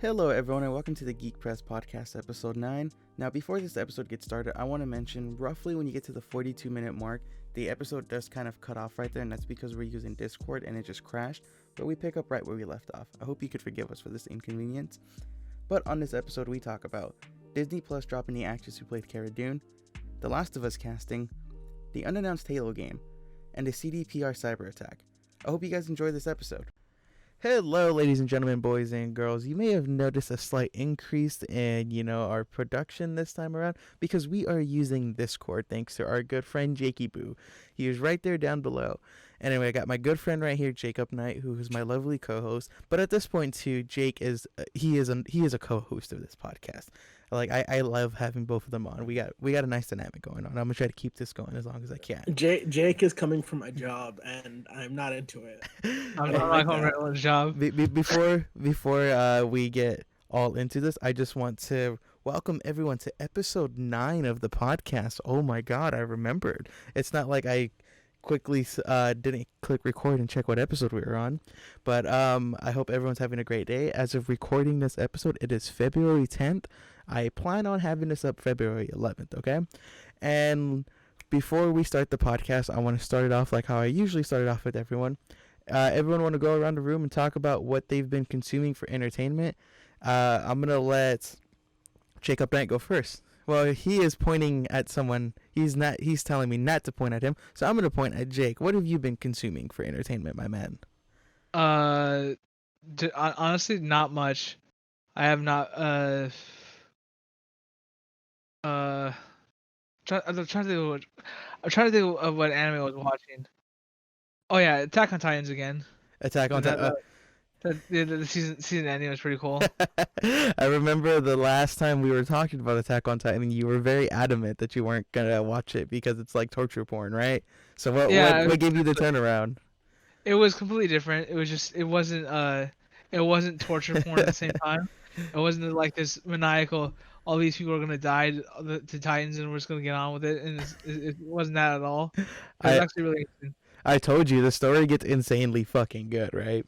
Hello, everyone, and welcome to the Geek Press Podcast, Episode 9. Now, before this episode gets started, I want to mention roughly when you get to the 42-minute mark, the episode does kind of cut off right there, and that's because we're using Discord and it just crashed, but we pick up right where we left off. I hope you could forgive us for this inconvenience. But on this episode, we talk about Disney Plus dropping the actress who played Cara Dune, The Last of Us casting, the unannounced Halo game, and the CDPR cyber attack. I hope you guys enjoy this episode. Hello, ladies and gentlemen, boys and girls. You may have noticed a slight increase in, our production this time around because we are using Discord thanks to our good friend Jakey Boo. He is right there down below. Anyway, I got my good friend right here, Jacob Knight, who is my lovely co-host. But at this point, too, Jake is he is a co-host of this podcast. Like I love having both of them on. We got a nice dynamic going on. I'm gonna try to keep this going as long as I can. Jake is coming from my job, and I'm not into it. I'm not home right on the job. Before we get all into this, I just want to welcome everyone to episode 9 of the podcast. Oh my God, I remembered. It's not like I quickly didn't click record and check what episode we were on, but I hope everyone's having a great day. As of recording this episode, it is February 10th. I plan on having this up February 11th, okay? And before we start the podcast, I want to start it off like how I usually start it off with everyone. Everyone want to go around the room and talk about what they've been consuming for entertainment. I'm going to let Jacob Knight go first. Well, he is pointing at someone. He's telling me not to point at him. So I'm going to point at Jake. What have you been consuming for entertainment, my man? Honestly, not much. I have not. I'm trying to think of what anime I was watching. Oh yeah, Attack on Titans again. Attack on Titan. The season ending was pretty cool. I remember the last time we were talking about Attack on Titan, you were very adamant that you weren't gonna watch it because it's like torture porn, right? So what gave you the turnaround? It was completely different. It wasn't torture porn at the same time. It wasn't like this maniacal. All these people are gonna die to Titans, and we're just gonna get on with it. And it wasn't that at all. It was actually really interesting. I told you the story gets insanely fucking good, right?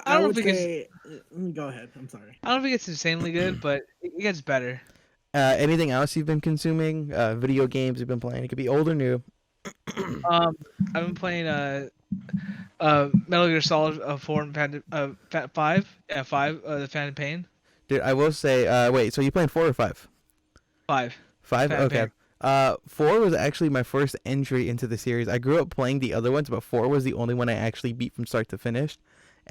I would say. Go ahead. I'm sorry. I don't think it's insanely good, but it gets better. Anything else you've been consuming? Video games you've been playing? It could be old or new. I've been playing Metal Gear Solid 4 and 5. Yeah, 5. The Phantom Pain. Dude, I will say. Wait, so you playing 4 or 5? 5. 5. Phantom Okay. Pain. 4 was actually my first entry into the series. I grew up playing the other ones, but 4 was the only one I actually beat from start to finish.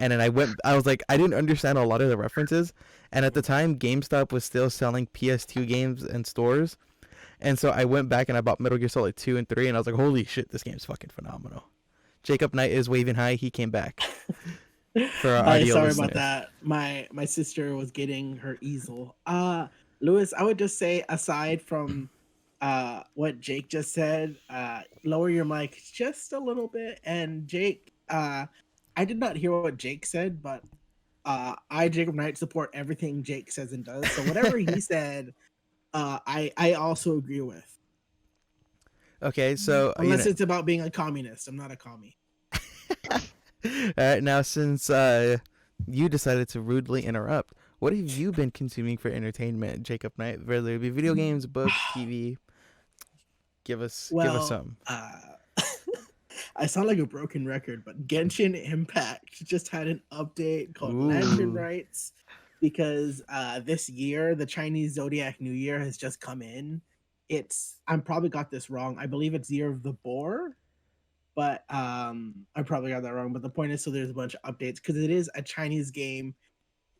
And then I was like, I didn't understand a lot of the references. And at the time, GameStop was still selling PS2 games in stores. And so I went back and I bought Metal Gear Solid 2 and 3. And I was like, holy shit, this game's fucking phenomenal. Jacob Knight is waving high. He came back. For our audio Sorry listeners. about that. My sister was getting her easel. Lewis, I would just say, aside from what Jake just said, lower your mic just a little bit. And Jake, I did not hear what Jake said, but I, Jacob Knight, support everything Jake says and does. So whatever he said, I also agree with. Okay, so unless it's about being a communist, I'm not a commie. All right, now since you decided to rudely interrupt, what have you been consuming for entertainment, Jacob Knight? Whether it be video games, books, TV, give us some. I sound like a broken record, but Genshin Impact just had an update called Lantern Rights because this year, the Chinese Zodiac New Year has just come in. I probably got this wrong. I believe it's Year of the Boar, but I probably got that wrong. But the point is, so there's a bunch of updates because it is a Chinese game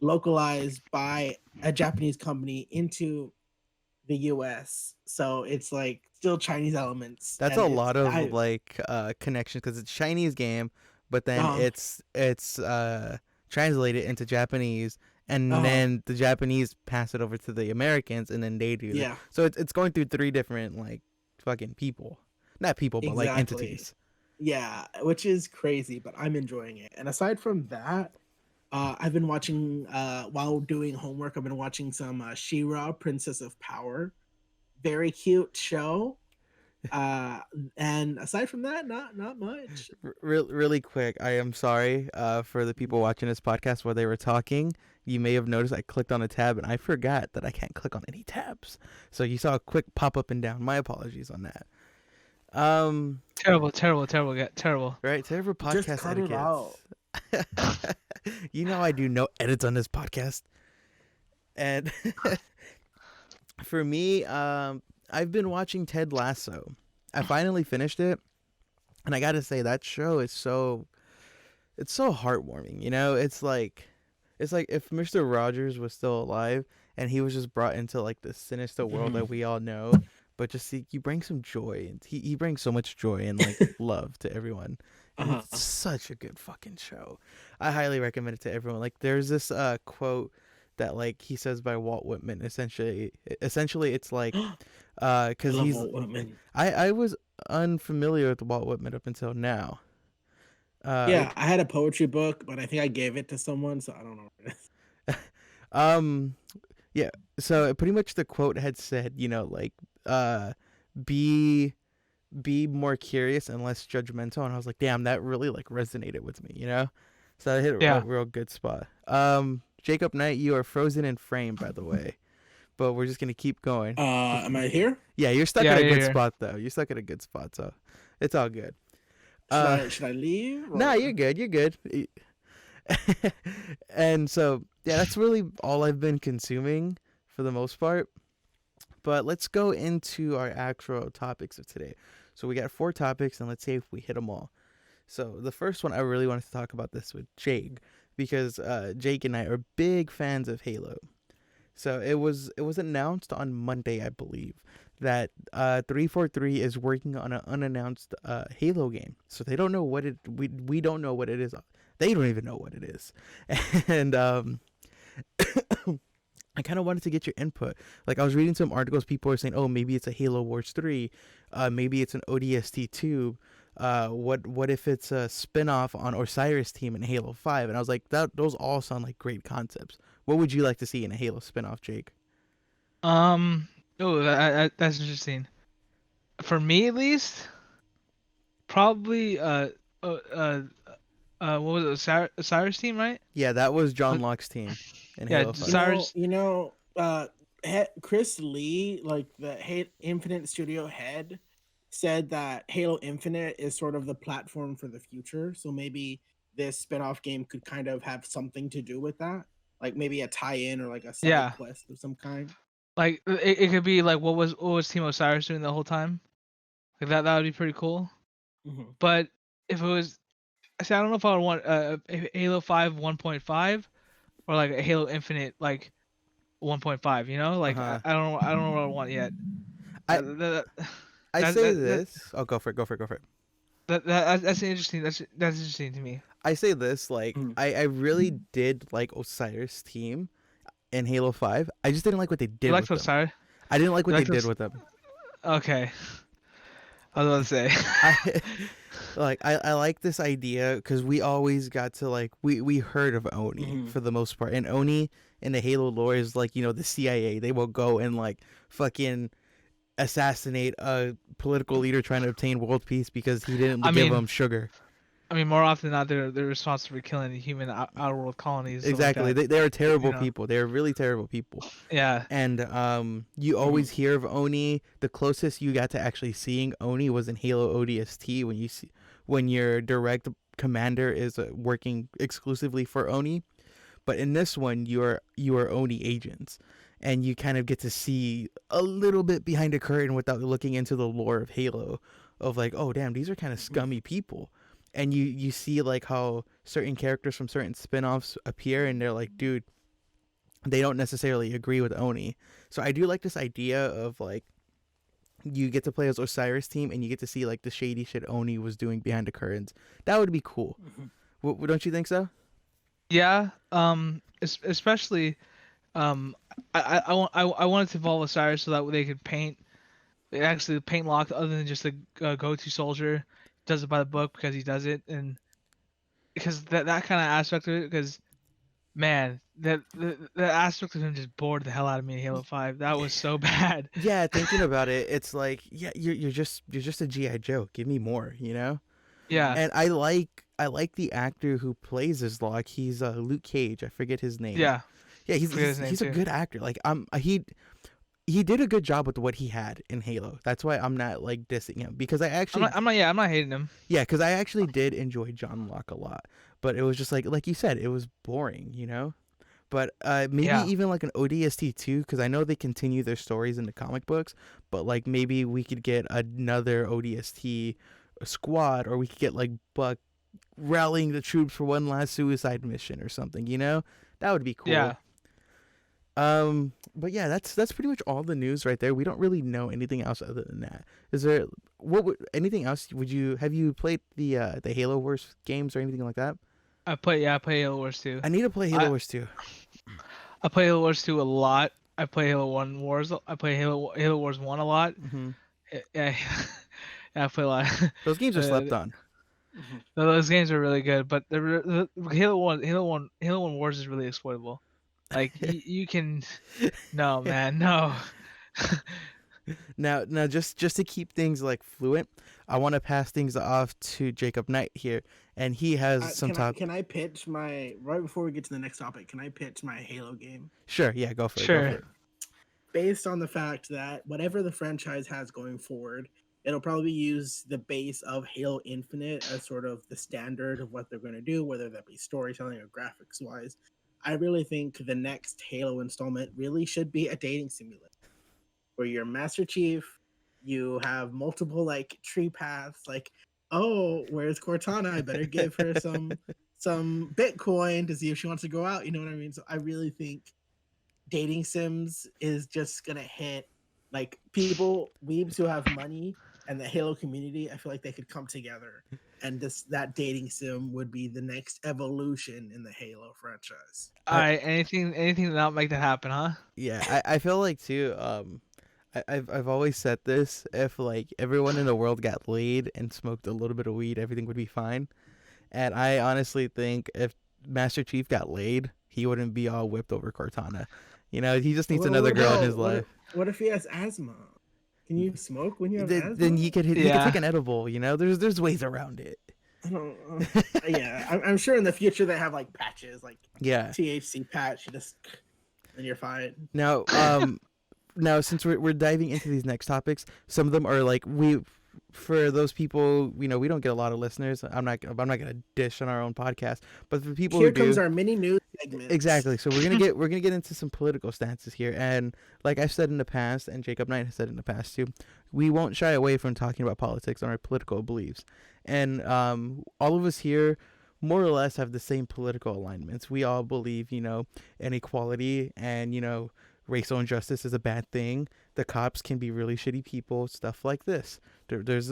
localized by a Japanese company into the US, so it's like still Chinese elements. That's a lot of connections because it's a Chinese game, but then it's translated into Japanese, and then the Japanese pass it over to the Americans, and then they do that. So it's going through 3 different fucking people, not people, but entities. Yeah, which is crazy, but I'm enjoying it. And aside from that, I've been watching, while doing homework, I've been watching some She-Ra, Princess of Power. Very cute show. And aside from that, not much. Really quick, I am sorry for the people watching this podcast while they were talking. You may have noticed I clicked on a tab and I forgot that I can't click on any tabs. So you saw a quick pop up and down. My apologies on that. Terrible, terrible, terrible, terrible. Right, terrible Just podcast cut it out. etiquette. You know I do no edits on this podcast. And for me, I've been watching Ted Lasso. I finally finished it, and I gotta say that show is it's so heartwarming. You know, it's like if Mr. Rogers was still alive and he was just brought into like the sinister world that we all know, but just see, you bring some joy, and he brings so much joy and like love to everyone. And it's such a good fucking show. I highly recommend it to everyone. Like there's this quote that like he says by Walt Whitman. Essentially it's like because Love he's Walt Whitman. I was unfamiliar with Walt Whitman up until now. Yeah, I had a poetry book, but I think I gave it to someone, so I don't know what it is. um yeah, so pretty much the quote had said, you know, like be more curious and less judgmental, and I was like, damn, that really like resonated with me, you know. So I hit a Yeah. real good spot. Jacob Knight, you are frozen in frame, by the way, but we're just gonna keep going. Am I here? Yeah, you're stuck Yeah, at a you're good here. spot though. You're stuck at a good spot, so it's all good. Should I leave? Nah, or- you're good. You're good. And so, yeah, that's really all I've been consuming for the most part. But let's go into our actual topics of today. So we got 4 topics, and let's see if we hit them all. So the first one, I really wanted to talk about this with Jake, because Jake and I are big fans of Halo. So it was announced on Monday, I believe, that 343 is working on an unannounced Halo game. So they don't know what it we don't know what it is. They don't even know what it is. And I kind of wanted to get your input. Like I was reading some articles, people were saying, "Oh, maybe it's a Halo Wars 3, maybe it's an ODST 2. What if it's a spin-off on Osiris team in Halo 5?" And I was like, those all sound like great concepts. What would you like to see in a Halo spin-off, Jake? Oh, that's interesting. For me, at least, probably what was it? Cyrus team, right? Yeah, that was John Locke's team in Yeah, Halo 5. Cyrus- Chris Lee, like the Infinite Studio head, said that Halo Infinite is sort of the platform for the future. So maybe this spin-off game could kind of have something to do with that. Like maybe a tie-in or like a side Yeah. quest of some kind. Like it could be like what was Team Osiris doing the whole time? Like that would be pretty cool. Mhm. But if it was, see, I don't know if I would want a Halo 5 1.5 or like a Halo Infinite like 1.5. You know, like Uh-huh. I don't know what I want yet. I- That- I that- say that- this. Oh, go for it. that's interesting. That's interesting to me. I say this, like, I really did like Osiris team in Halo 5. I just didn't like what they did You like with them. Osiris? I didn't like what You they like did with them. Okay. I was about to say. I like this idea because we always got to like we heard of Oni for the most part, and Oni in the Halo lore is like, you know, the CIA. They will go and like fucking assassinate a political leader trying to obtain world peace because he didn't give them sugar. I mean, more often than not, they're responsible for killing the human outer world colonies. Exactly, Like they are terrible You know. people. They are really terrible people. yeah. And you always hear of Oni. The closest you got to actually seeing Oni was in Halo ODST when your direct commander is working exclusively for Oni. But in this one, you are Oni agents, and you kind of get to see a little bit behind the curtain without looking into the lore of Halo, of like, oh damn, these are kind of scummy people. And you see like how certain characters from certain spin-offs appear, and they're like, dude, they don't necessarily agree with Oni. So I do like this idea of like you get to play as Osiris team and you get to see like the shady shit Oni was doing behind the curtains. That would be cool. Don't you think so? Yeah. Especially, I wanted to involve Osiris so that they could actually paint lock other than just a go-to soldier. Does it by the book because he does it, and because that kind of aspect of it, because Man, the aspect of him just bored the hell out of me in Halo 5. That was so bad. Yeah, thinking about it, it's like, yeah, you're just a GI Joe. Give me more, you know. Yeah, And I like the actor who plays his Locke. He's Luke Cage. I forget his name. yeah. Yeah, Forget his name he's a too. good actor. Like he did a good job with what he had in Halo. That's why I'm not like dissing him because I actually I'm not hating him. yeah, because I actually did enjoy John Locke a lot. But it was just like you said, it was boring, you know. But maybe Yeah, even like an ODST too, because I know they continue their stories in the comic books. But like maybe we could get another ODST squad, or we could get like Buck rallying the troops for one last suicide mission or something. You know, that would be yeah. cool. But yeah, that's pretty much all the news right there. We don't really know anything else other than that. Is there anything else? Would you have you played the Halo Wars games or anything like that? I play Halo Wars 2. I need to play Halo I Wars too. I play Halo Wars 2 a lot. I play Halo 1 Wars. I play Halo Wars 1 a lot. Hmm. Yeah, yeah, I play a lot. Those games are slept on. Those games are really good, but the Halo 1 Wars is really exploitable. Like you can no man, no. Now, just to keep things like fluent, I want to pass things off to Jacob Knight here, and he has some top. Can I pitch my right before we get to the next topic? Can I pitch my Halo game? Sure, yeah, go for it. Go Sure. for it. Based on the fact that whatever the franchise has going forward, it'll probably use the base of Halo Infinite as sort of the standard of what they're going to do, whether that be storytelling or graphics wise. I really think the next Halo installment really should be a dating simulator where you're Master Chief, you have multiple like tree paths, like, oh, where's Cortana? I better give her some Bitcoin to see if she wants to go out. You know what I mean? So I really think dating sims is just gonna hit like people weebs who have money and the Halo community. I feel like they could come together and that dating sim would be the next evolution in the Halo franchise. All right, anything to not make that happen, huh? Yeah, I feel like too. I've always said this. If like everyone in the world got laid and smoked a little bit of weed, everything would be fine. And I honestly think if Master Chief got laid, he wouldn't be all whipped over Cortana. You know, he just needs another girl in his life. What if he has asthma? Can you smoke when you have asthma? Then he could Yeah. take an edible. You know, there's ways around it. I don't. Yeah, I'm sure in the future they have like patches, like Yeah. THC patch. You just then you're fine. Now, now since we're diving into these next topics, some of them are like for those people, you know, we don't get a lot of listeners. I'm not gonna dish on our own podcast, but for people Here who comes do, our mini news segment. exactly. So we're gonna get into some political stances here, and like I've said in the past, and Jacob Knight has said in the past too, we won't shy away from talking about politics and our political beliefs, and all of us here more or less have the same political alignments. We all believe, you know, in equality and, you know, racial injustice is a bad thing. The cops can be really shitty people, stuff like this. There's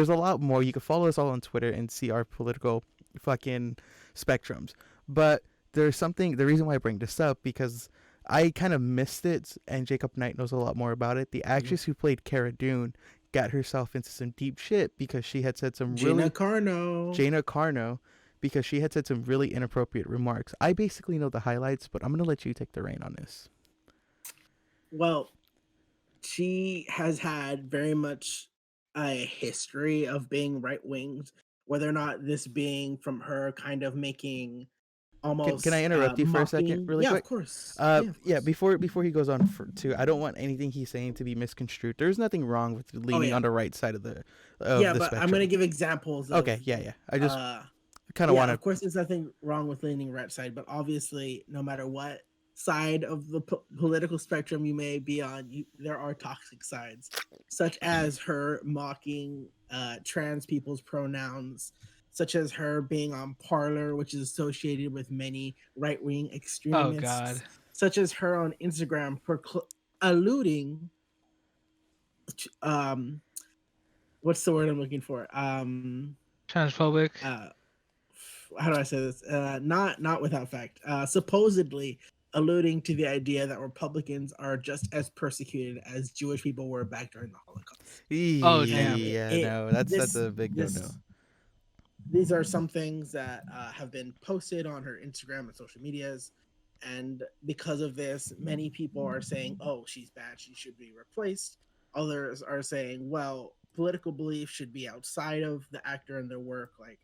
a lot more. You can follow us all on Twitter and see our political fucking spectrums. But there's something, the reason why I bring this up, because I kind of missed it, and Jacob Knight knows a lot more about it. The actress who played Cara Dune got herself into some deep shit because she had said some Gina Carano, because she had said some really inappropriate remarks. I basically know the highlights, but I'm going to let you take the reign on this. Well, she has had very much a history of being right winged, whether or not this being from her kind of making almost. Can I interrupt you for a second, really quick? Of course. Yeah, before he goes on I don't want anything he's saying to be misconstrued. There's nothing wrong with leaning on the right side of the but spectrum. I'm gonna give examples. Okay, yeah. I just kind of want to. Of course, there's nothing wrong with leaning right side, but obviously, no matter what side of the political spectrum you may be on, there are toxic sides, such as her mocking trans people's pronouns, such as her being on Parler, which is associated with many right-wing extremists. Oh God. Such as her on Instagram alluding, what's the word I'm looking for? Transphobic. How do I say this? Not without fact. Supposedly alluding to the idea that Republicans are just as persecuted as Jewish people were back during the Holocaust. Oh damn. Yeah, that's a big no-no. These are some things that have been posted on her Instagram and social medias. And because of this, many people are saying, "Oh, she's bad. She should be replaced." Others are saying, "Well, political belief should be outside of the actor and their work. Like,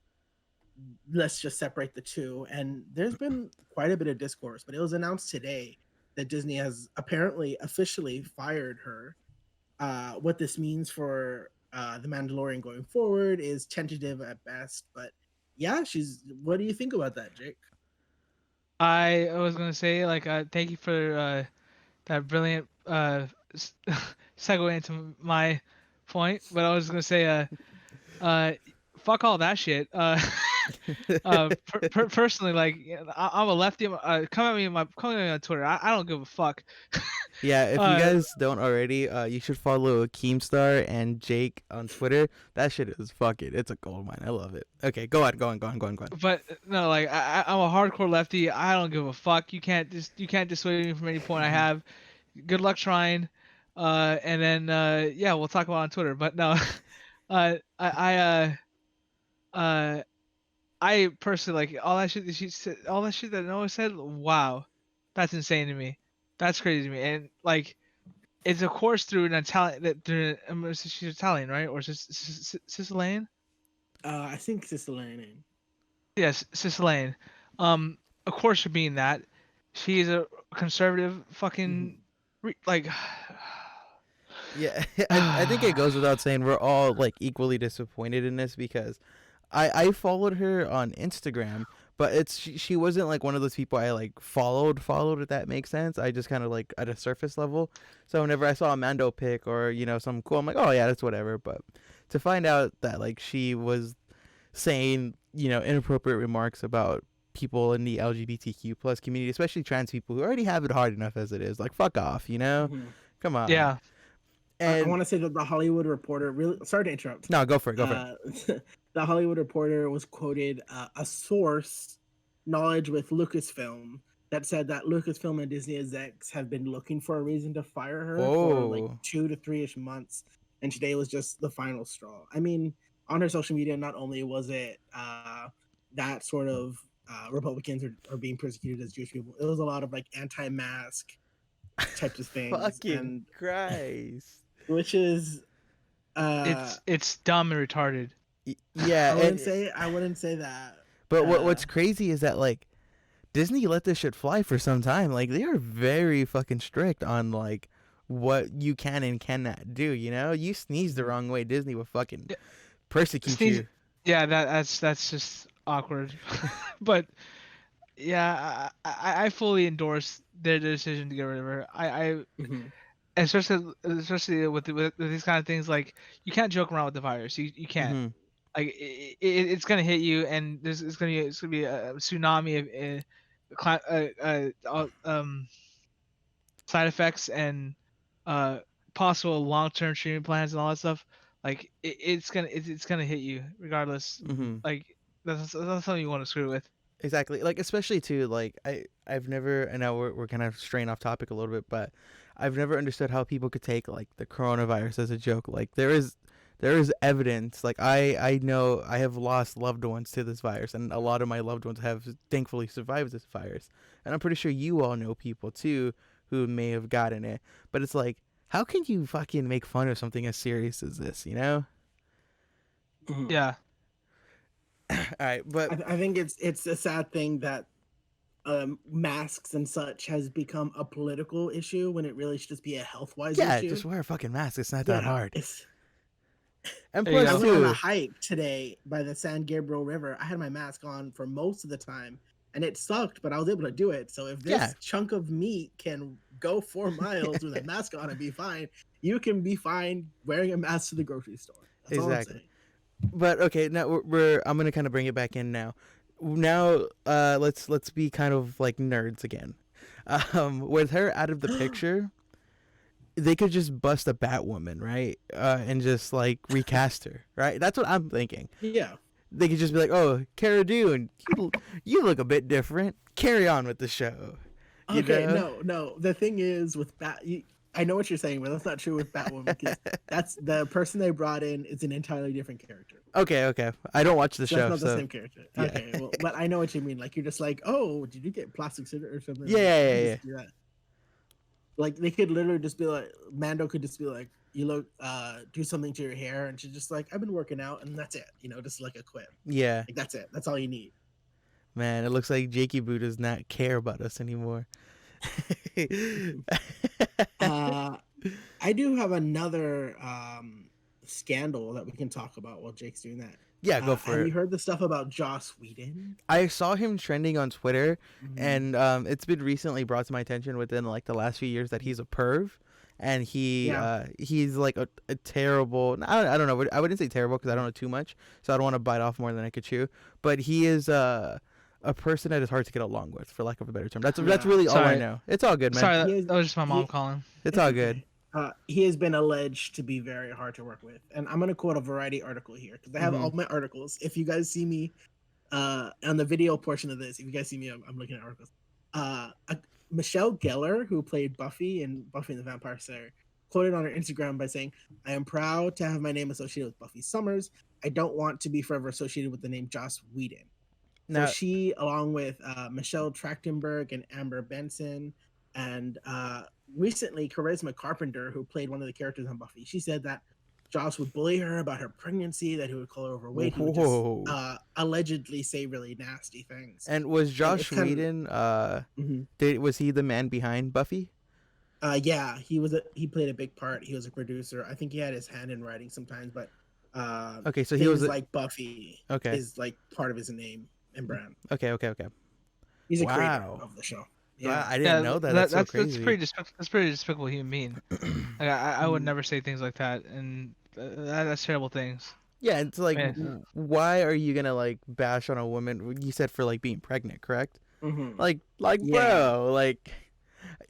let's just separate the two." And there's been quite a bit of discourse, but it was announced today that Disney has apparently officially fired her. What this means for the Mandalorian going forward is tentative at best, but yeah, she's. What do you think about that, Jake? I was gonna say like thank you for that brilliant segue into my point, but I was gonna say uh fuck all that shit. Personally, like I'm a lefty. Come at me on Twitter. I don't give a fuck. Yeah, if you Uh, guys don't already, you should follow Keemstar and Jake on Twitter. That shit is fucking. It's a gold mine. I love it. Okay, go on, go on, go on, go on, go on. but no, like I'm a hardcore lefty. I don't give a fuck. You can't dissuade me from any point I have. Good luck trying. And then yeah, we'll talk about it on Twitter. But no, uh, I personally like all that shit that she said, all that shit that Noah said. Wow, that's insane to me. That's crazy to me. And like, it's of course through an Italian that through she's Italian, right? Or Sicilian? I think Sister. Yes, Sicilian. Um, of course, for being that, she is a conservative fucking like. Yeah, I think it goes without saying we're all like equally disappointed in this because I followed her on Instagram, but she wasn't like one of those people I like followed if that makes sense. I just kind of like at a surface level. So whenever I saw a Mando pic or something cool, I'm like, oh yeah, that's whatever. But to find out that like she was saying inappropriate remarks about people in the LGBTQ plus community, especially trans people who already have it hard enough as it is, like fuck off, Mhm. come on. Yeah. I And want to say that the Hollywood Reporter really. Sorry to interrupt. no, go for it, go for it. The Hollywood Reporter was quoted a source knowledge with Lucasfilm that said that Lucasfilm and Disney execs have been looking for a reason to fire her for like Whoa. 2 to 3ish months, and today was just the final straw. I mean, on her social media, not only was it that sort of Republicans are being persecuted as Jewish people, it was a lot of like anti-mask types of things, Fucking and Christ. which is It's dumb and retarded. Yeah, I wouldn't say that. but what's crazy is that like Disney let this shit fly for some time. Like they are very fucking strict on like what you can and cannot do. You sneeze the wrong way, Disney will fucking persecute you. Yeah, that's just awkward. But yeah, I fully endorse their decision to get rid of her. Mhm. Especially with these kind of things, like you can't joke around with the virus. You can't. Hmm. Like it's gonna hit you, and it's gonna be a tsunami of side effects and uh possible long-term treatment plans and all that stuff. Like it's gonna hit you regardless. Hmm. Like that's something you want to screw with. Exactly. Like especially too. Like I've never. I know we're kind of straying off topic a little bit, but I've never understood how people could take like the coronavirus as a joke. Like there is evidence. Like I know I have lost loved ones to this virus, and a lot of my loved ones have thankfully survived this virus. And I'm pretty sure you all know people too who may have gotten it. But it's like, how can you fucking make fun of something as serious as this? Mhm. Yeah. All right, but I think it's a sad thing that masks and such has become a political issue when it really should just be a health wise yeah, issue. just wear a fucking mask. It's not that Yeah, hard. it's. And There you I plus go. went on a too, hike today by the San Gabriel River. I had my mask on for most of the time, and it sucked, but I was able to do it. So if this Yeah. chunk of meat can go 4 miles with a mask on and be fine, you can be fine wearing a mask to the grocery store. That's all I'm Exactly. saying. But okay, now I'm gonna kind of bring it back in now. Now, let's be kind of like nerds again. With her out of the picture, they could just bust a Batwoman, right? And just like recast her, right? That's what I'm thinking. Yeah. They could just be like, "Oh, Cara Dune, you look a bit different. Carry on with the show." Okay, no. The thing is with I know what you're saying, but that's not true with Batwoman because that's the person they brought in is an entirely different character. Okay. I don't watch the So that's show, not the so same character. yeah. Okay, well, but I know what you mean. Like you're just like, oh, did you get plastic surgery or something? Yeah, Like, yeah, you yeah, just do that. Like they could literally just be like, Mando could just be like, you look, do something to your hair, and she's just like, I've been working out, and that's it. You know, just like a quip. Yeah. Like that's it. That's all you need. Man, it looks like Jakey Boo does not care about us anymore. I do have another scandal that we can talk about while Jake's doing that. Yeah, go for have it. you heard the stuff about Joss Whedon? I saw him trending on Twitter, Mhm. and it's been recently brought to my attention within like the last few years that he's a perv, and he's like a terrible. I don't know. I wouldn't say terrible because I don't know too much, so I don't want to bite off more than I could chew. But he is a person that is hard to get along with, for lack of a better term. That's really all I Sorry. know. It's all good, man. Sorry, He is- that was just my mom he- calling. It's all good. He has been alleged to be very hard to work with, and I'm going to quote a Variety article here because I have all my articles. If you guys see me on the video portion of this, if you guys see me, I'm looking at articles. Michelle Gellar, who played Buffy in Buffy and the Vampire Slayer, quoted on her Instagram by saying, "I am proud to have my name associated with Buffy Summers. I don't want to be forever associated with the name Joss Whedon." Now, So she, along with Michelle Trachtenberg and Amber Benson, and recently Charisma Carpenter, who played one of the characters on Buffy, she said that Joss would bully her about her pregnancy, that he would call her overweight, he would whoa. just allegedly say really nasty things. And was Josh it's kind of- Whedon? Was he the man behind Buffy? Yeah, he played a big part. He was a producer. I think he had his hand in writing sometimes, but Okay, so he was like Buffy okay. is like part of his name and brand. Okay. He's a creator Wow. of the show. Yeah, Yeah, I didn't know that. That's so crazy. That's pretty despicable human being. Like, I would never say things like that, and that's terrible things. Yeah, it's like, Man. why are you gonna like bash on a woman? You said for like being pregnant, correct? Mhm. Like, Yeah. bro, like,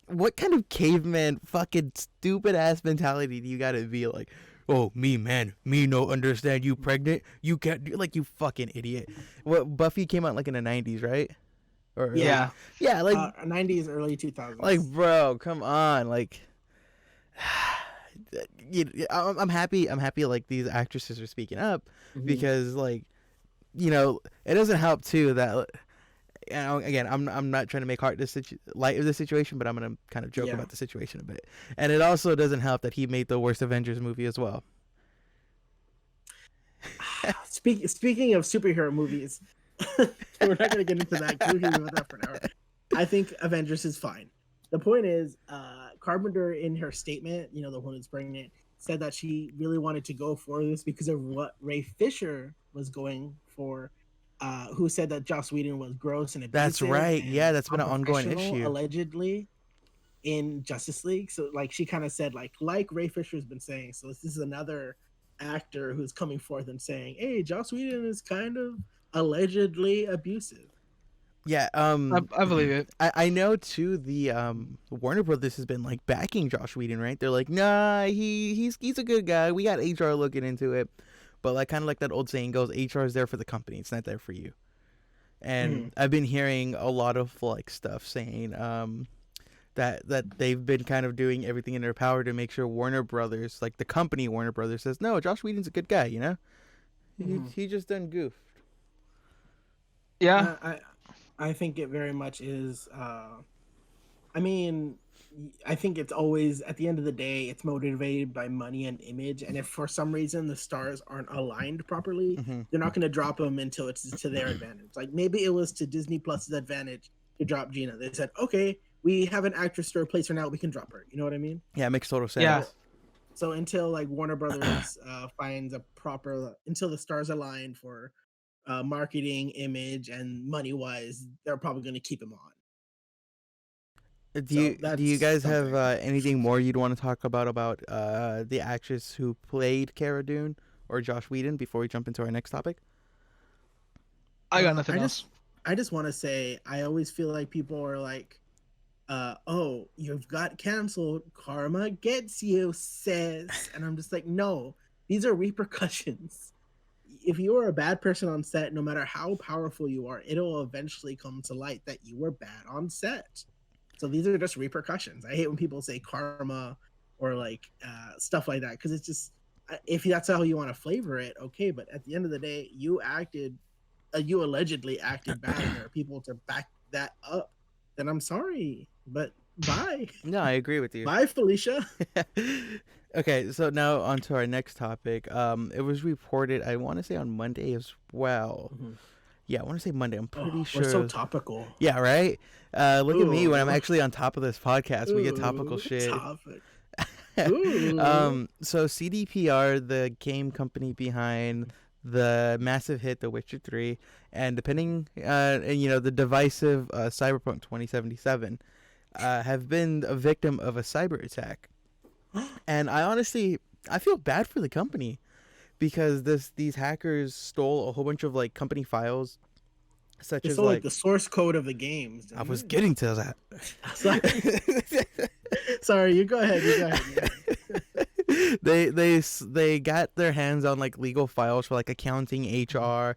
what kind of caveman fucking stupid ass mentality do you gotta be like? Oh, me no understand you pregnant. You can't do, like, you fucking idiot. What, Buffy came out like in the 90s, right? Or Yeah. yeah, like 90s, early 2000s. like, bro, come on, like. I'm happy. Like these actresses are speaking up because, like, it doesn't help too that. Again, I'm not trying to make light of the situation, but I'm gonna kind of joke about the situation a bit. And it also doesn't help that he made the worst Avengers movie as well. Speaking of superhero movies, we're not gonna get into that. We can go about that for an hour. I think Avengers is fine. The point is, Carpenter in her statement, the one who's pregnant, said that she really wanted to go for this because of what Ray Fisher was going for, who said that Joss Whedon was gross and abusive. That's right. Yeah, that's been an ongoing unprofessional, issue. allegedly, in Justice League. So, like, she kind of said, like Ray Fisher's been saying. So this is another actor who's coming forth and saying, "Hey, Joss Whedon is kind of allegedly abusive." Yeah, I believe it. I know too. The Warner Brothers has been like backing Josh Whedon, right? They're like, nah, he's a good guy. We got HR looking into it, but like kind of like that old saying goes, HR is there for the company. It's not there for you. And I've been hearing a lot of like stuff saying that they've been kind of doing everything in their power to make sure Warner Brothers, like the company Warner Brothers, says no, Josh Whedon's a good guy. He just done goofed. Yeah. I think it very much is. I mean, I think it's always, at the end of the day, it's motivated by money and image. And if for some reason the stars aren't aligned properly, they're not going to drop them until it's to their advantage. Like maybe it was to Disney Plus's advantage to drop Gina. They said, okay, we have an actress to replace her now. We can drop her. You know what I mean? Yeah, it makes total sense. Yeah. So until like Warner Brothers finds until the stars align for marketing, image, and money wise, they're probably going to keep him on. Do you guys have anything more you'd want to talk about the actress who played Cara Dune or Josh Whedon before we jump into our next topic? I got nothing else. I just want to say, I always feel like people are like, oh, you've got canceled, karma gets you, sis. And I'm just like, no, these are repercussions. If you are a bad person on set, no matter how powerful you are, it'll eventually come to light that you were bad on set. So these are just repercussions. I hate when people say karma or like stuff like that. Because it's just if that's how you want to flavor it, okay. But at the end of the day, you allegedly acted bad, and there are people to back that up. Then I'm sorry, but bye, No, I agree with you. bye, Felicia. Okay, so now on to our next topic. It was reported, I want to say on Monday as well. Mhm. Yeah, I want to say Monday. I'm pretty We're sure. so topical. Yeah, right? Look at me when I'm Ooh. actually on top of this podcast. We get topical Ooh, shit. topic. Ooh. So CDPR, the game company behind the massive hit The Witcher 3, and depending, and, you know, the divisive Cyberpunk 2077, have been a victim of a cyber attack. And I feel bad for the company because these hackers stole a whole bunch of like company files, such It's as all like like the source code of the games. I was getting to that. Sorry. Sorry, you go ahead. You go ahead. They got their hands on like legal files for like accounting, HR,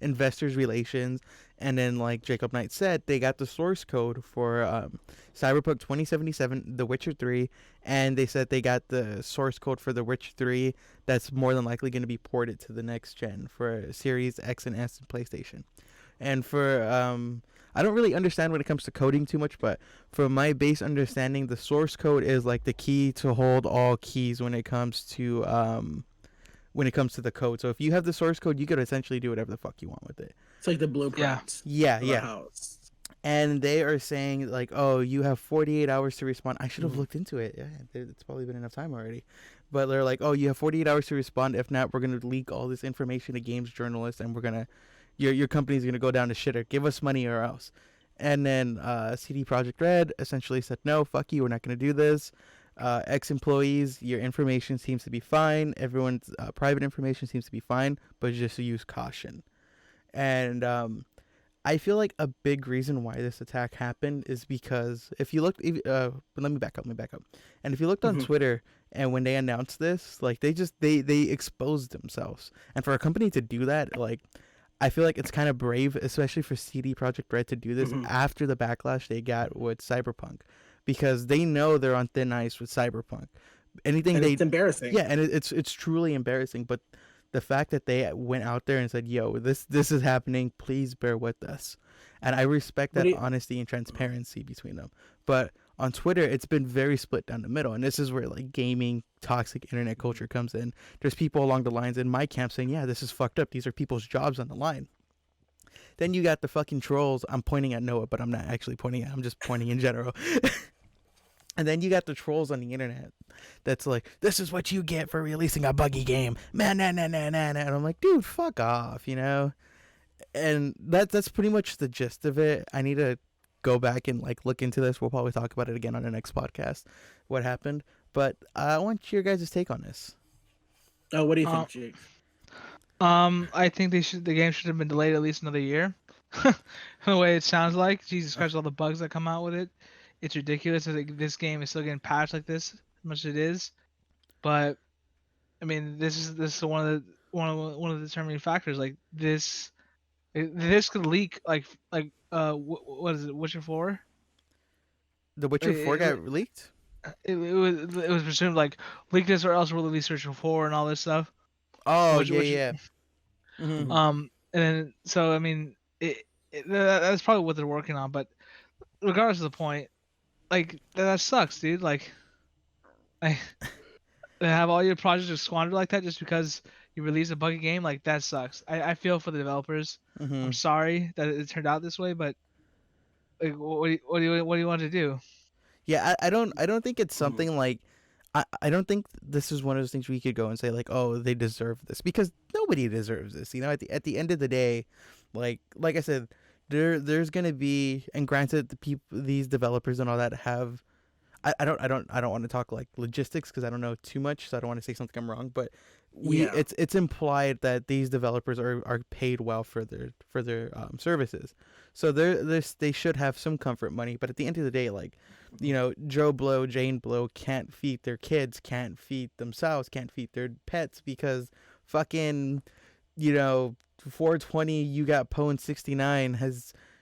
investors relations, and then like Jacob Knight said, they got the source code for Cyberpunk 2077, The Witcher 3, and they said they got the source code for The Witcher 3 that's more than likely going to be ported to the next gen for Series X and S and PlayStation. And for I don't really understand when it comes to coding too much, but from my base understanding, the source code is like the key to hold all keys when it comes to the code. So if you have the source code, you could essentially do whatever the fuck you want with it. It's like the blueprint. Yeah, of yeah. the house. And they are saying like, oh, you have 48 hours to respond. I should have looked into it. Yeah, it's probably been enough time already. But they're like, oh, you have 48 hours to respond. If not, we're gonna leak all this information to games journalists, and we're gonna your company's gonna go down to shitter. Give us money or else. And then CD Projekt Red essentially said, no, fuck you, we're not gonna do this. Ex-employees, your information seems to be fine. Everyone's private information seems to be fine, but just use caution. And I feel like a big reason why this attack happened is because if you looked, but let me back up. And if you looked on Twitter, and when they announced this, like they exposed themselves. And for a company to do that, like, I feel like it's kind of brave, especially for CD Projekt Red to do this after the backlash they got with Cyberpunk, because they know they're on thin ice with Cyberpunk. It's embarrassing. Yeah, and it's truly embarrassing. But the fact that they went out there and said, "Yo, this is happening. Please bear with us," and I respect that honesty and transparency between them. But on Twitter, it's been very split down the middle, and this is where like gaming, toxic internet culture comes in. There's people along the lines in my camp saying, "Yeah, this is fucked up. These are people's jobs on the line." Then you got the fucking trolls. I'm pointing at Noah, but I'm not actually pointing at. I'm just pointing in general. And then you got the trolls on the internet that's like, this is what you get for releasing a buggy game. Man, nah. And I'm like, dude, fuck off, you know? And that's pretty much the gist of it. I need to go back and like look into this. We'll probably talk about it again on the next podcast, what happened. But I want your guys' take on this. Oh, what do you think, Jake? I think the game should have been delayed at least another year. The way it sounds like, Jesus Christ, all the bugs that come out with it. It's ridiculous that this game is still getting patched like this, as much as it is. But I mean, this is one of the determining factors. Like this could leak. What is it? Witcher 4? The Witcher 4 got leaked? It was presumed like leak this or else we'll release Witcher 4 and all this stuff. Oh, yeah. Mm-hmm. And then so I mean, that's probably what they're working on. But regardless of the point. Like that sucks, dude. Like, they have all your projects just squandered like that just because you release a buggy game. Like that sucks. I feel for the developers. I'm sorry that it turned out this way, but like, what do you want to do? Yeah, I don't think it's something like. I don't think this is one of those things we could go and say like, oh, they deserve this, because nobody deserves this. You know, at the end of the day, like I said. There's gonna be, and granted, these developers and all that have, I don't want to talk like logistics because I don't know too much, so I don't want to say something I'm wrong. But it's implied that these developers are paid well for their services, so they should have some comfort money. But at the end of the day, like, you know, Joe Blow, Jane Blow can't feed their kids, can't feed themselves, can't feed their pets because fucking, you know, 420 you got Pwn 69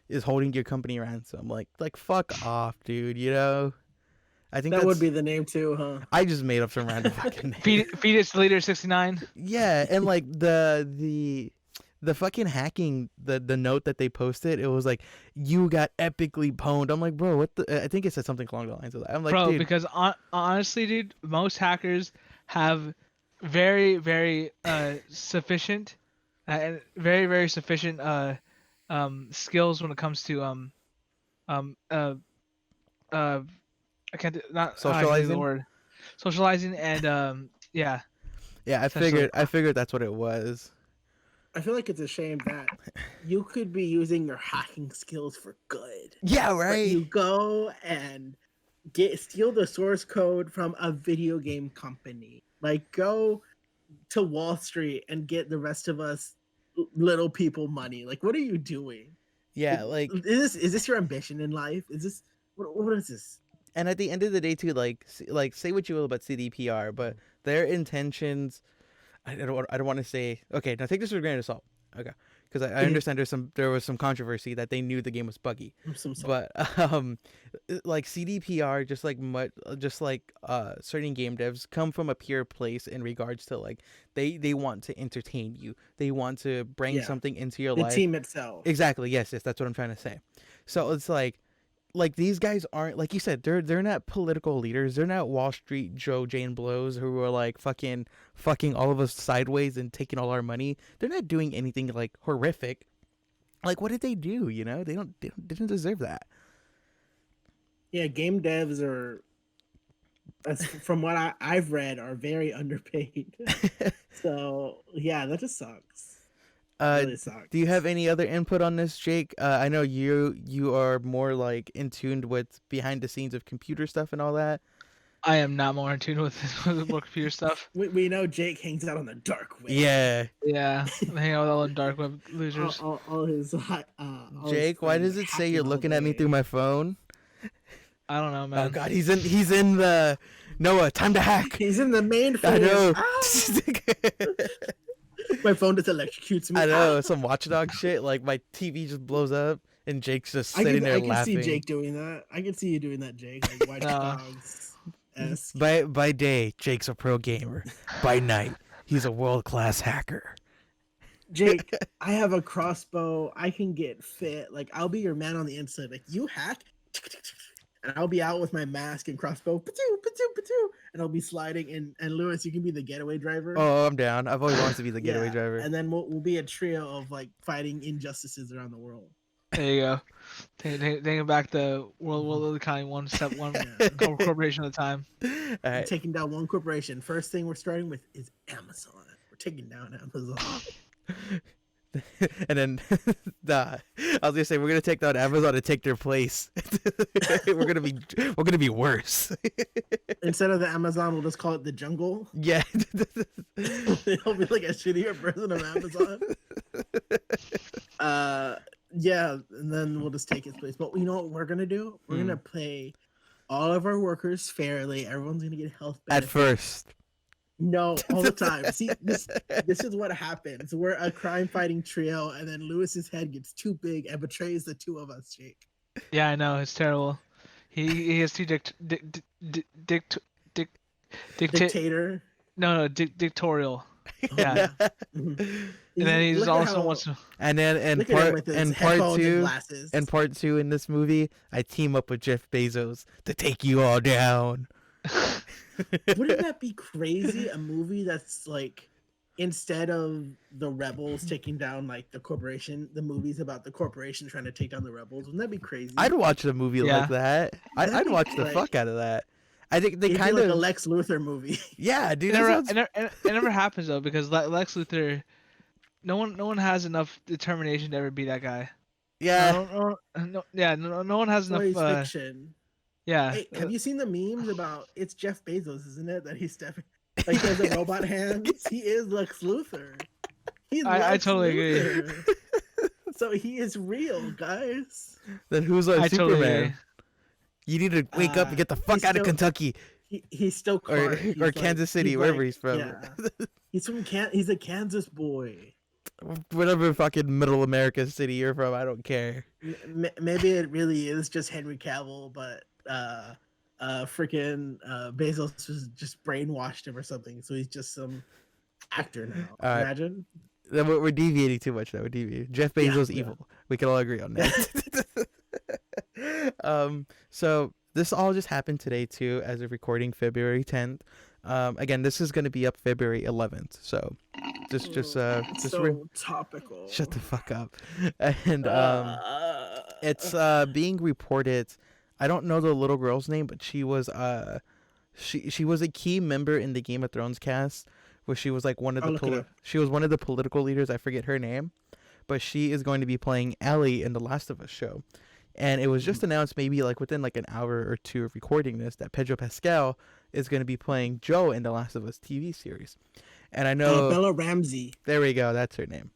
is holding your company ransom. Like fuck off, dude, you know? I think That that's would be the name too, huh? I just made up some random fucking name. Feed it to leader 69. Yeah, and like the fucking hacking the note that they posted, it was like you got epically pwned. I'm like, bro, what the? I think it said something along the lines of that. I'm like, Bro, dude, because honestly, dude, most hackers have very, very sufficient and very, very sufficient skills when it comes to um uh uh I can't not I can't think of the socializing. word socializing and yeah, Yeah, essentially. I figured that's what it was. I feel like it's a shame that you could be using your hacking skills for good, Yeah, but right. you go and steal the source code from a video game company. Like, go to Wall Street and get the rest of us little people money. Like, what are you doing? Yeah, like, Is this your ambition in life? Is this what is this? and at the end of the day, too, like say what you will about CDPR, but their intentions, I don't want to say. Okay, now take this with a grain of salt. Okay, because I understand there was some controversy that they knew the game was buggy, but like CDPR, just like certain game devs come from a pure place in regards to like they want to entertain you, they want to bring something into your life. The team itself. Exactly. Yes, that's what I'm trying to say. So it's like these guys aren't, like you said, they're not political leaders. They're not Wall Street Joe Jane Blows who are like fucking all of us sideways and taking all our money. They're not doing anything like horrific. Like, what did they do? You know, they didn't deserve that. Yeah, game devs are, from what I've read, are very underpaid. So yeah, that just sucks. Really sucks. Do you have any other input on this, Jake? I know you are more like in tune with behind the scenes of computer stuff and all that. I am not more in tune with more computer stuff. We know Jake hangs out on the dark web. Yeah. Yeah, I'm hanging out with all the dark web losers. All his Jake, why does it say you're looking at me through my phone? I don't know, man. Oh God, he's in the Noah. Time to hack. He's in the main phone. I know. My phone just electrocutes me. I know, some watchdog shit. Like my TV just blows up and Jake's just sitting there laughing. I can see Jake doing that. I can see you doing that, Jake. Like watchdogs. By day, Jake's a pro gamer. By night, he's a world-class hacker. Jake, I have a crossbow. I can get fit. Like, I'll be your man on the inside. Like, you hack, and I'll be out with my mask and crossbow, and I'll be sliding. And Lewis, you can be the getaway driver. Oh, I'm down. I've always wanted to be the getaway driver. And then we'll be a trio of like fighting injustices around the world. There you go. Taking back the world economy one step, one corporation at a time. Right. Taking down one corporation. First thing we're starting with is Amazon. We're taking down Amazon. And then I was gonna say we're gonna take down Amazon and take their place. we're gonna be worse. Instead of the Amazon, we'll just call it the jungle. Yeah. It'll be like a shittier version of Amazon. Yeah, and then we'll just take its place. But you know what we're gonna do? We're gonna pay all of our workers fairly. Everyone's gonna get health benefits. At first. No, all the time. See, this is what happens. We're a crime-fighting trio, and then Lewis's head gets too big and betrays the two of us, Jake. Yeah, I know, it's terrible. He has two dictator. No, dictatorial. Yeah. And then he's also wants to. And then in part two in this movie, I team up with Jeff Bezos to take you all down. Wouldn't that be crazy? A movie that's like, instead of the rebels taking down like the corporation, the movie's about the corporation trying to take down the rebels. Wouldn't that be crazy? I'd watch a movie like that. I'd watch the fuck out of that. I think they kind of like a Lex Luthor movie. Yeah, dude. It never happens though, because Lex Luthor, no one has enough determination to ever be that guy. Yeah. No one has enough. Fiction. Yeah. Hey, have you seen the memes about it's Jeff Bezos, isn't it? That he's stepping like he has the robot hands. He is Lex Luthor. I totally agree. So he is real, guys. Then who's on Superman? Totally agree. You need to wake up and get the fuck out of Kentucky. He's still Clark. Or Kansas City, wherever he's from. Yeah. He's from he's a Kansas boy. Whatever fucking middle America city you're from, I don't care. Maybe it really is just Henry Cavill, but freaking Bezos was just brainwashed him or something, so he's just some actor now. All right. Imagine. We're deviating too much. Now we're deviating. Jeff Yeah, Bezos yeah. evil. We can all agree on that. So this all just happened today too, as of recording February 10th. Again, this is going to be up February 11th. So just so topical. shut the fuck up. And Uh, it's being reported. I don't know the little girl's name, but she was a key member in the Game of Thrones cast, where she was like one of she was one of the political leaders. I forget her name, but she is going to be playing Ellie in the Last of Us show. And it was just announced maybe like within like an hour or two of recording this that Pedro Pascal is going to be playing Joe in the Last of Us TV series. And I know Bella Ramsey. There we go, that's her name.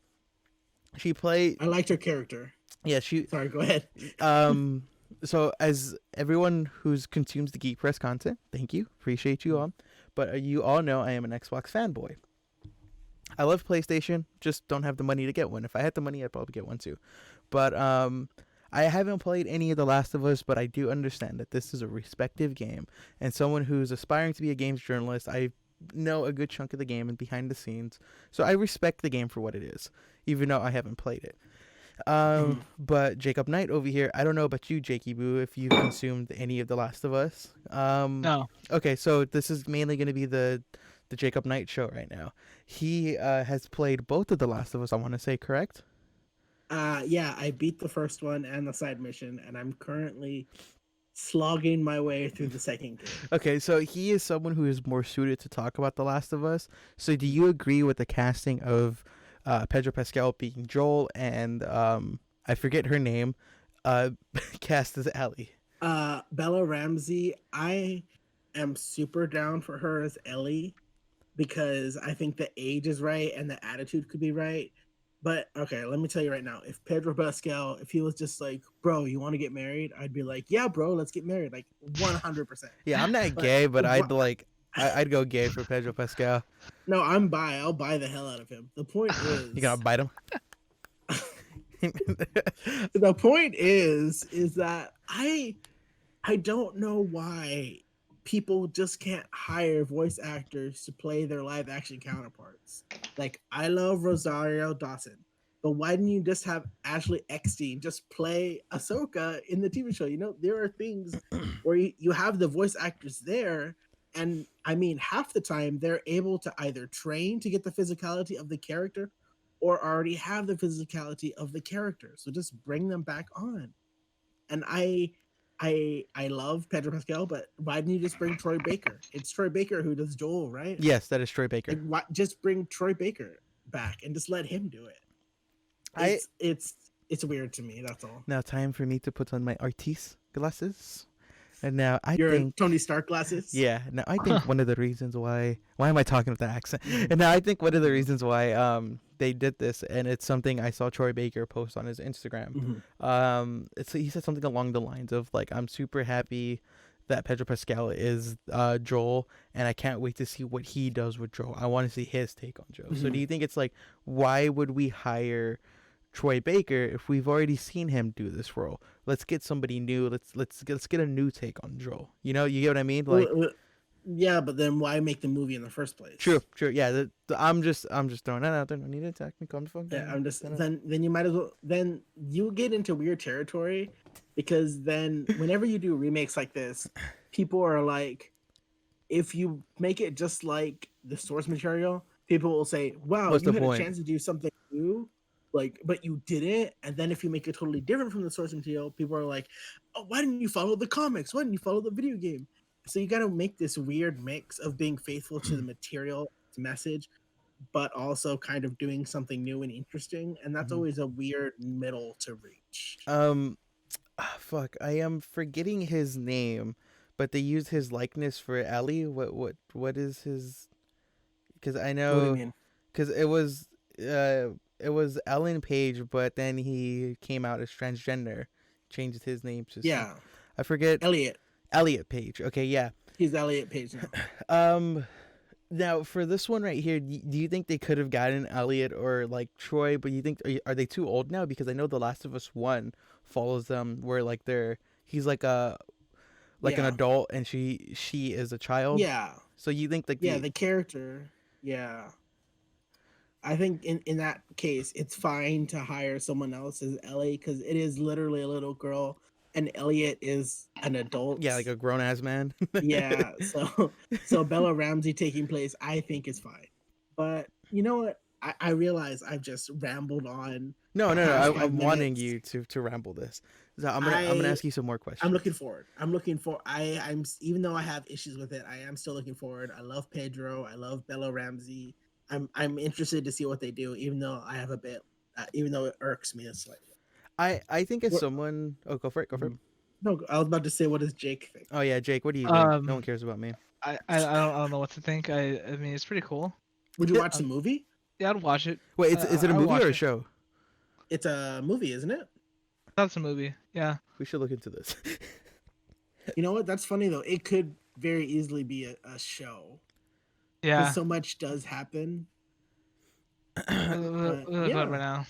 She played. I liked her character. Yeah, she. Sorry, go ahead. So as everyone who's consumes the Geek Press content, thank you, appreciate you all. But you all know I am an Xbox fanboy. I love PlayStation, just don't have the money to get one. If I had the money, I'd probably get one too. But I haven't played any of The Last of Us, but I do understand that this is a respective game. And someone who's aspiring to be a games journalist, I know a good chunk of the game and behind the scenes. So I respect the game for what it is, even though I haven't played it. But Jacob Knight over here, I don't know about you, Jakey Boo, if you've consumed any of The Last of Us. No. Okay, so this is mainly going to be the Jacob Knight show right now. He has played both of The Last of Us, I want to say, correct? Yeah, I beat the first one and the side mission, and I'm currently slogging my way through the second game. Okay, so he is someone who is more suited to talk about The Last of Us. So do you agree with the casting of Pedro Pascal being Joel and I forget her name, cast as Ellie? Bella Ramsey, I am super down for her as Ellie because I think the age is right and the attitude could be right. But okay, let me tell you right now, if Pedro Pascal, if he was just like, bro, you want to get married? I'd be like, yeah, bro, let's get married. Like 100%. Yeah, I'm not gay, but I'd go gay for Pedro Pascal. No, I'm bi. I'll buy the hell out of him. The point is, You gotta bite him. the point is that I don't know why people just can't hire voice actors to play their live action counterparts. Like, I love Rosario Dawson, but why didn't you just have Ashley Eckstein just play Ahsoka in the TV show? You know, there are things where you have the voice actors there, and I mean, half the time they're able to either train to get the physicality of the character or already have the physicality of the character. So just bring them back on. And I love Pedro Pascal, but why didn't you just bring Troy Baker? It's Troy Baker who does Joel, right? Yes, that is Troy Baker. Like, why, just bring Troy Baker back and just let him do it. It's weird to me. That's all. Now, time for me to put on my artiste glasses. And now I Your think Tony Stark glasses. Yeah. Now I think one of the reasons why am I talking with the accent? And now I think one of the reasons why they did this, and it's something I saw Troy Baker post on his Instagram. He said something along the lines of like, I'm super happy that Pedro Pascal is Joel, and I can't wait to see what he does with Joel. I want to see his take on Joel. So do you think it's like, why would we hire Troy Baker if we've already seen him do this role? Let's get somebody new. Let's get a new take on Joel. You know, you get what I mean? Like, yeah, but then why make the movie in the first place? True. Yeah, I'm just throwing that out there. No need to attack me. Calm the fuck down. Yeah, I'm just then you might as well then you get into weird territory, because then whenever you do remakes like this, people are like, if you make it just like the source material, people will say, "Wow, What's you the had point? a chance to do something new." Like, but you didn't. And then if you make it totally different from the source material, people are like, "Oh, why didn't you follow the comics? Why didn't you follow the video game?" So you got to make this weird mix of being faithful to the material, its message, but also kind of doing something new and interesting. And that's always a weird middle to reach. Fuck, I am forgetting his name, but they used his likeness for Ellie. What is his? Because I know. What do you mean? Because it was Ellen Page, but then he came out as transgender, changed his name to I forget. Elliot Page. Okay, yeah. He's Elliot Page now. Now for this one right here, do you think they could have gotten Elliot or like Troy? But you think are they too old now? Because I know The Last of Us 1 follows them where like he's like a like an Yeah. adult, and she is a child. Yeah. So you think like Yeah, the character. Yeah. I think in that case, it's fine to hire someone else as Ellie because it is literally a little girl, and Elliot is an adult. yeah, like a grown ass man. Yeah, so Bella Ramsey taking place, I think is fine. But you know what? I realize I've just rambled on No, no, no. past I'm wanting 5 minutes. you to ramble this. So I'm gonna I ask you some more I'm questions. looking forward. I'm looking for. I'm even though I have issues with it, I am still looking forward. I love Pedro. I love Bella Ramsey. I'm interested to see what they do, even though I have a bit, even though it irks me slightly. I think as What? someone. Oh, go for it. Go for it. Mhm. No, I was about to say, what does Jake think? Oh yeah, Jake. What do you think? No one Um, cares about me. I don't know what to think. I mean, it's pretty cool. Would you watch the Um, movie? yeah, I'd watch it. Wait, is it a I would movie or watch a it. show? It's a movie, isn't it? That's a movie. Yeah. We should look into this. You know what? That's funny though. It could very easily be a show because Yeah. so much does happen. Look it Yeah. up right now.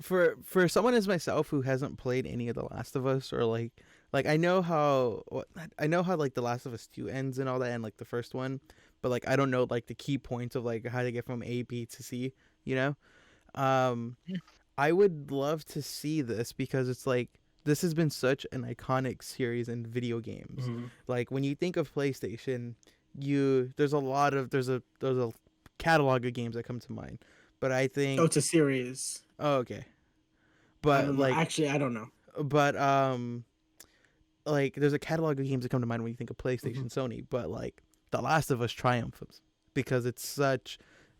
For someone as myself who hasn't played any of The Last of Us, or like I know how like The Last of Us 2 ends and all that, and like the first one, but like I don't know like the key points of like how to get from A B to C, you know. Yeah. I would love to see this because it's like this has been such an iconic series in video games. Mhm. Like when you think of PlayStation, there's a catalog of games that come to mind. But I Oh, think it's a series. okay. I But don't know. like Actually, I don't know. but like there's a catalog of games that come to mind when you think of PlayStation, Sony, but like The Last of Us triumphs because it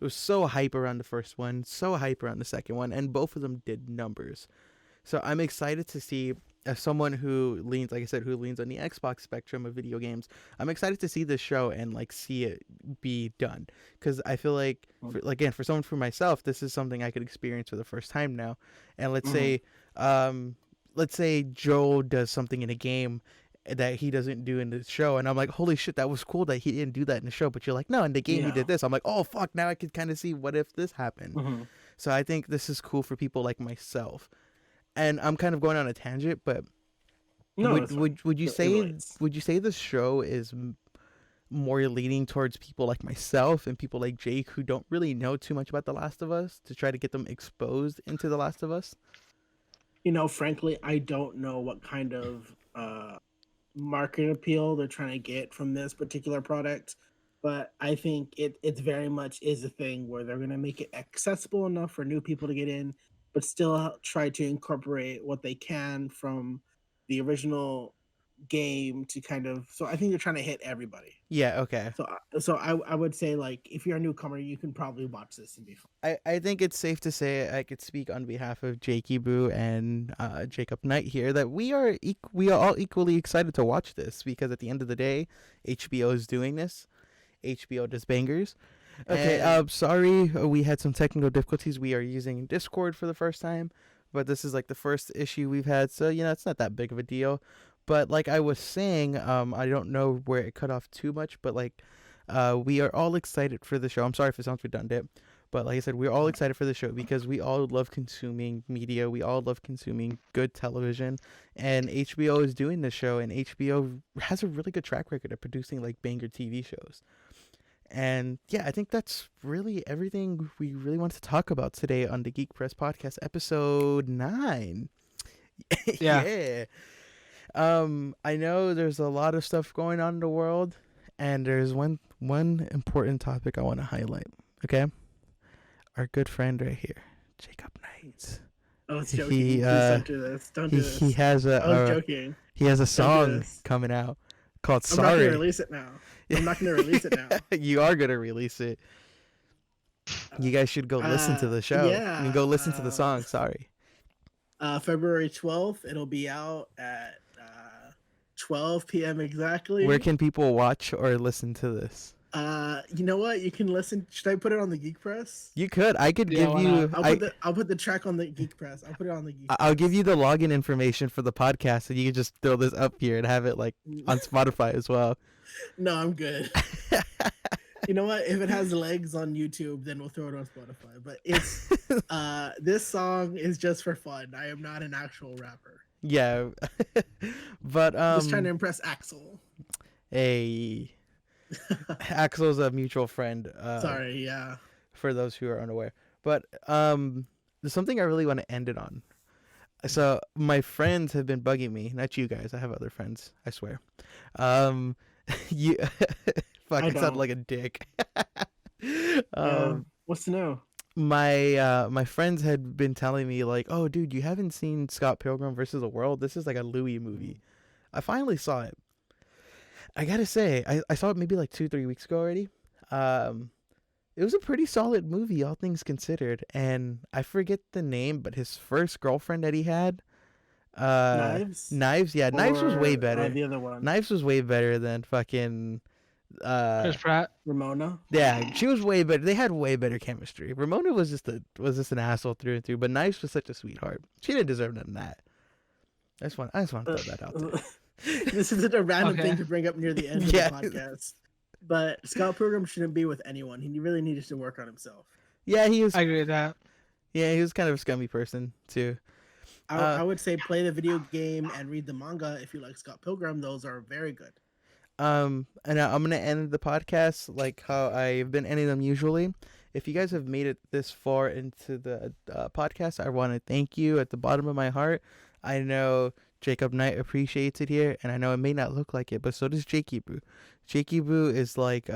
was so hype around the first one, so hype around the second one, and both of them did numbers. So I'm excited to see, as someone who leans, like I said, who leans on the Xbox spectrum of video games, I'm excited to see this show and like see it be done, because I feel like, for someone, for myself, this is something I could experience for the first time now. And let's say Joel does something in a game that he doesn't do in the show, and I'm like, holy shit, that was cool that he didn't do that in the show, but you're like, no, in the game he Yeah. did this. I'm like, oh fuck, now I could kind of see what if this happened. Mhm. So I think this is cool for people like myself. And I'm kind of going on a tangent, but No, would you It say relates. the show is more leaning towards people like myself and people like Jake who don't really know too much about The Last of Us, to try to get them exposed into The Last of Us? Frankly, I don't know what kind of market appeal they're trying to get from this particular product, but I think it very much is a thing where they're going to make it accessible enough for new people to get in, but still try to incorporate what they can from the original game to kind of. So I think they're trying to hit everybody. Yeah, okay. So I would say, like, if you're a newcomer, you can probably watch this and be fine. I think it's safe to say, I could speak on behalf of Jakey Boo and Jacob Knight here, that we are all equally excited to watch this, because at the end of the day, HBO is doing this. HBO does bangers. Okay. And, sorry, we had some technical difficulties. We are using Discord for the first time, but this is like the first issue we've had, so it's not that big of a deal. But like I was saying, I don't know where it cut off too much, but like we are all excited for the show. I'm sorry if it sounds redundant, but like I said, we're all excited for the show because we all love consuming media. We all love consuming good television, and HBO is doing this show, and HBO has a really good track record of producing like banger TV shows. And yeah, I think that's really everything we really wanted to talk about today on the Geek Press Podcast, episode 9. Yeah. Yeah. I know there's a lot of stuff going on in the world, and there's one important topic I want to highlight. Okay, our good friend right here, Jacob Knight. I was joking. He, Please don't do this. Don't do this. He has I was a joking. he has a do song this. coming out called I'm not "Sorry." gonna release it now. I'm not gonna release it now. You are gonna release it. You guys should go listen to the show. yeah, You can go listen to the song. Sorry. February 12th. It'll be out at 12 p.m. exactly. Where can people watch or listen to this? You know what? You can listen. Should I put it on the Geek Press? You could. I could Yeah, give why you. not? I'll put the track on the Geek Press. I'll put it on the Geek. I'll give you the login information for the podcast, and you can just throw this up here and have it like on Spotify as well. No, I'm good. You know what? If it has legs on YouTube, then we'll throw it on Spotify. But it's this song is just for fun. I am not an actual rapper. Yeah. But Just trying to impress Axel. a Axel's a mutual friend. Sorry, yeah. For those who are unaware. But there's something I really want to end it on. So my friends have been bugging me, not you guys. I have other friends, I swear. You fuck, I sound like a dick. What's to know? My friends had been telling me like, "Oh, dude, you haven't seen Scott Pilgrim versus the World? This is like a Louis movie." I finally saw it. I gotta say, I saw it maybe like 2-3 weeks ago already. It was a pretty solid movie, all things considered. And I forget the name, but his first girlfriend that he had, Knives, yeah, Knives was way better. The other one, Knives was way better than fucking Chris Pratt. Ramona. Yeah, she was way better. They had way better chemistry. Ramona was just an asshole through and through, but Knives was such a sweetheart. She didn't deserve none of that. I just want to throw that out there. This isn't a random thing to bring up near the end of the podcast. But Scott Pilgrim shouldn't be with anyone. He really needed to work on himself. Yeah, he was. I agree with that. Yeah, he was kind of a scummy person too. I would say play the video game and read the manga if you like Scott Pilgrim. Those are very good. And I'm gonna end the podcast like how I've been ending them usually. If you guys have made it this far into the podcast, I want to thank you at the bottom of my heart. I know Jacob Knight appreciates it here, and I know it may not look like it, but so does Jakey Boo. Jakey Boo is like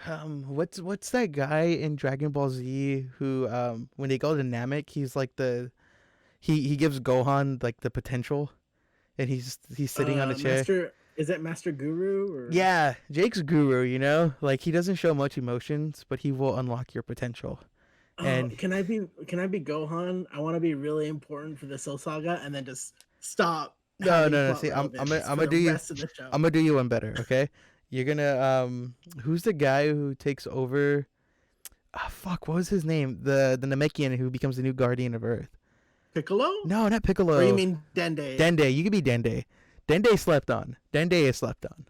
what's that guy in Dragon Ball Z who when they go to Namek, he's like he gives Gohan like the potential, and he's sitting on a chair. Is that Master Guru? Or? Yeah, Jake's Guru. You know, like he doesn't show much emotions, but he will unlock your potential. And can I be Gohan? I want to be really important for the Soul Saga, and then just stop. No. See, I'm gonna do you. I'm gonna do you one better. Okay, you're gonna who's the guy who takes over? Fuck, what was his name? The Namekian who becomes the new Guardian of Earth. Piccolo? No, not Piccolo. Or you mean Dende? Dende, you could be Dende. Dende slept on. Dende is slept on.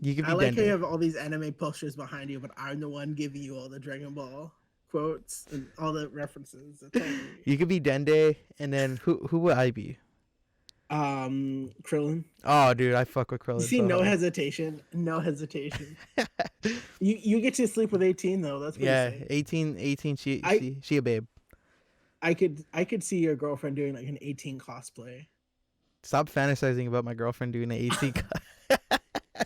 You could be I like Dende. how you have all these anime posters behind you, but I'm the one giving you all the Dragon Ball quotes and all the references. You could be Dende, and then who would I be? Krillin. Oh, dude, I fuck with Krillin. You see, so no hard. hesitation. You get to sleep with 18 though. That's pretty sick. 18. She a babe. I could see your girlfriend doing like an 18 cosplay. Stop fantasizing about my girlfriend doing an 18.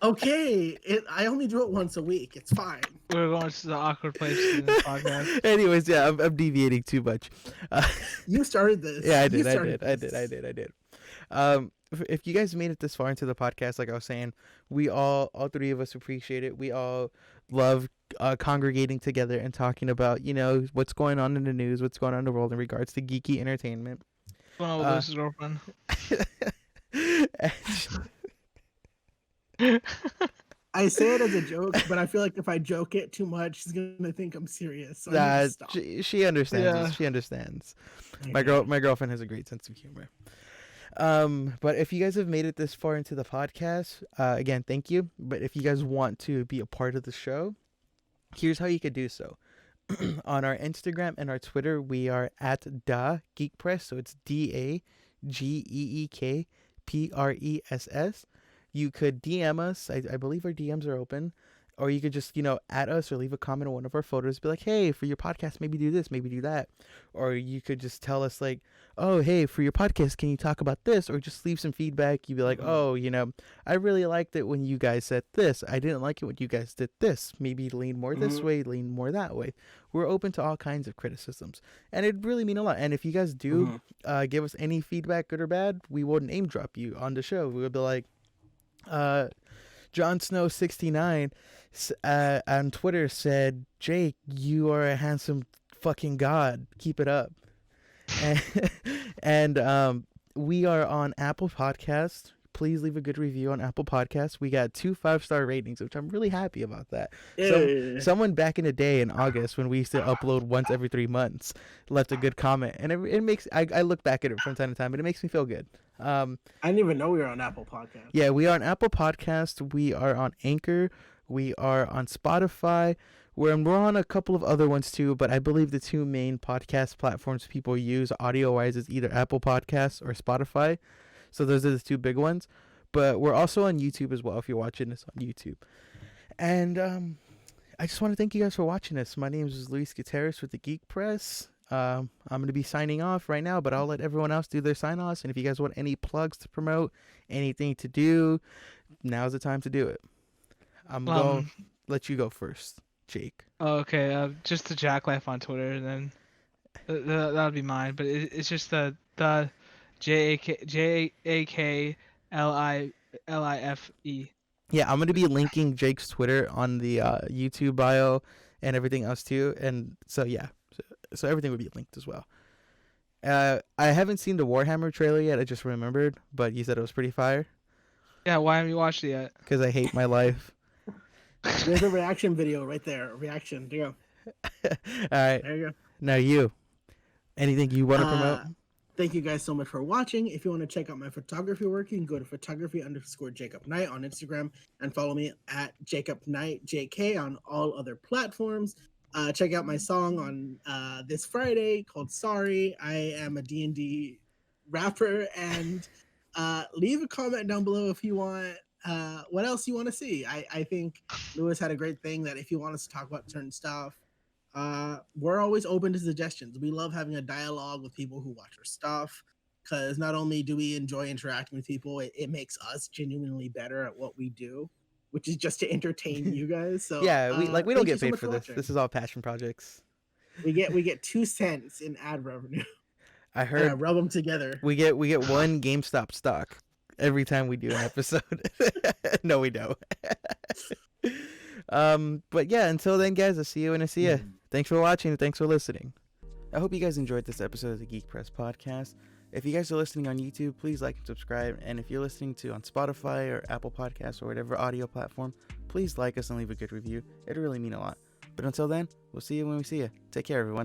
Okay, I only do it once a week. It's fine. We're going to the awkward place in this podcast. Anyways, yeah, I'm deviating too much. You started this. Yeah, I did. If you guys made it this far into the podcast, like I was saying, we all three of us appreciate it. We all love congregating together and talking about, what's going on in the news, what's going on in the world in regards to geeky entertainment. What's going on with Lewis's girlfriend? I say it as a joke, but I feel like if I joke it too much, she's gonna think I'm serious. So she understands. Yeah. She understands. Okay. My girlfriend has a great sense of humor. But if you guys have made it this far into the podcast, again, thank you. But if you guys want to be a part of the show, here's how you could do so. On our Instagram and our Twitter, we are at Geek Press, so it's DAGEEKPRESS. You could DM us. I believe our DMs are open. Or you could just, add us or leave a comment on one of our photos. Be like, hey, for your podcast, maybe do this, maybe do that. Or you could just tell us like, oh, hey, for your podcast, can you talk about this? Or just leave some feedback. You'd be like, oh, I really liked it when you guys said this. I didn't like it when you guys did this. Maybe lean more this way, lean more that way. We're open to all kinds of criticisms. And it'd really mean a lot. And if you guys do give us any feedback, good or bad, we will name drop you on the show. We would be like, Jon Snow 69 on Twitter said, Jake, you are a handsome fucking god. Keep it up. And we are on Apple Podcasts. Please leave a good review on Apple Podcasts. We got 2 5-star ratings, which I'm really happy about that. Someone back in the day in August when we used to upload once every 3 months left a good comment. And it makes, I look back at it from time to time, but it makes me feel good. I didn't even know we were on Apple Podcasts. Yeah, we are on Apple Podcasts. We are on Anchor. We are on Spotify. We're on a couple of other ones too, but I believe the two main podcast platforms people use audio-wise is either Apple Podcasts or Spotify. So those are the two big ones. But we're also on YouTube as well if you're watching this on YouTube. And I just want to thank you guys for watching this. My name is Luis Gutierrez with the Geek Press. I'm going to be signing off right now, but I'll let everyone else do their sign-offs. And if you guys want any plugs to promote, anything to do, now's the time to do it. I'm going to let you go first, Jake. Okay, just the Jack Life on Twitter, and then that'll be mine. But it's just the JAKLIFE. Yeah, I'm going to be linking Jake's Twitter on the YouTube bio and everything else too. And so, yeah, so everything would be linked as well. I haven't seen the Warhammer trailer yet. I just remembered, but you said it was pretty fire. Yeah, why haven't you watched it yet? Because I hate my life. There's a reaction video right there. Reaction. There you go. All right. There you go. Now you. Anything you want to promote? Thank you guys so much for watching. If you want to check out my photography work, you can go to photography_Jacob Knight on Instagram and follow me at Jacob Knight JK on all other platforms. Check out my song on this Friday called Sorry. I am a D&D rapper, and leave a comment down below if you want what else you want to see. I think Lewis had a great thing that if you want us to talk about certain stuff, we're always open to suggestions. We love having a dialogue with people who watch our stuff, because not only do we enjoy interacting with people, it makes us genuinely better at what we do, which is just to entertain you guys. So yeah, we don't get paid for this. Watching. This is all passion projects. We get 2 cents in ad revenue. I heard rub them together. we get 1 GameStop stock every time we do an episode. No, we don't. But yeah, until then, guys, I'll see you when I see you. Thanks for watching. Thanks for listening. I hope you guys enjoyed this episode of the Geek Press podcast. If you guys are listening on YouTube, please like and subscribe. And if you're listening to on Spotify or Apple Podcasts or whatever audio platform, please like us and leave a good review. It'll really mean a lot. But until then, we'll see you when we see you. Take care, everyone.